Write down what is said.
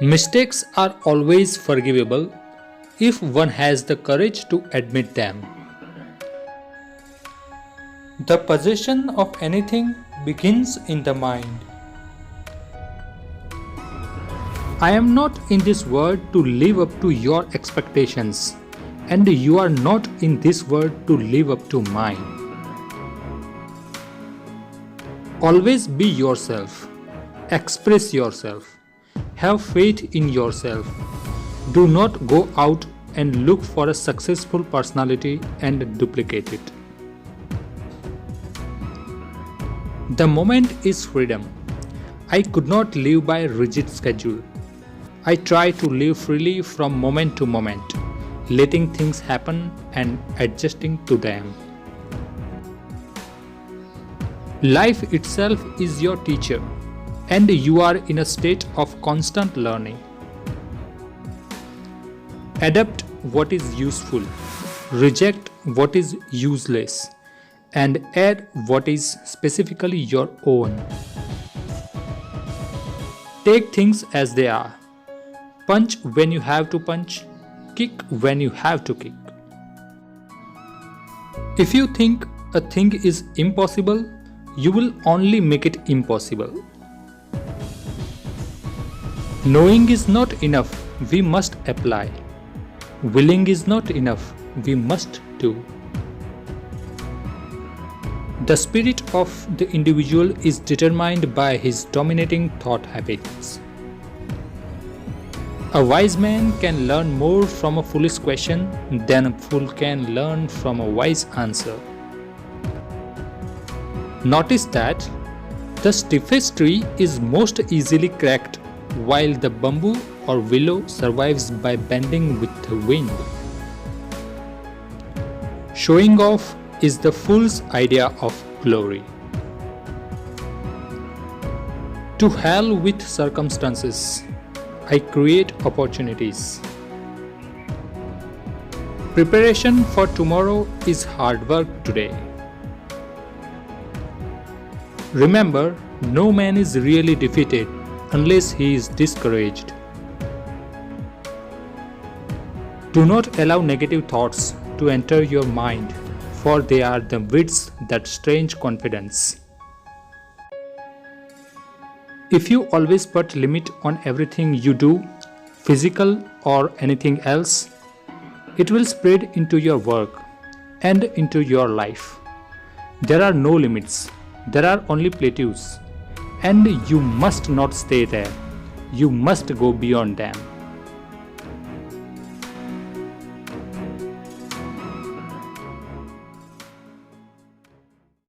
Mistakes are always forgivable if one has the courage to admit them. The possession of anything begins in the mind. I am not in this world to live up to your expectations, and you are not in this world to live up to mine. Always be yourself. Express yourself. Have faith in yourself. Do not go out and look for a successful personality and duplicate it. The moment is freedom. I could not live by a rigid schedule. I try to live freely from moment to moment, letting things happen and adjusting to them. Life itself is your teacher, and you are in a state of constant learning. Adapt what is useful, reject what is useless, and add what is specifically your own. Take things as they are. Punch when you have to punch, kick when you have to kick. If you think a thing is impossible, you will only make it impossible. Knowing is not enough, we must apply. Willing is not enough, we must do. The spirit of the individual is determined by his dominating thought habits. A wise man can learn more from a foolish question than a fool can learn from a wise answer. Notice that the stiffest tree is most easily cracked, while the bamboo or willow survives by bending with the wind. Showing off is the fool's idea of glory. To hell with circumstances, I create opportunities. Preparation for tomorrow is hard work today. Remember, no man is really defeated unless he is discouraged. Do not allow negative thoughts to enter your mind, for they are the weeds that strange confidence. If you always put limit on everything you do, physical or anything else, it will spread into your work and into your life. There are no limits, there are only plateaus, and you must not stay there. You must go beyond them.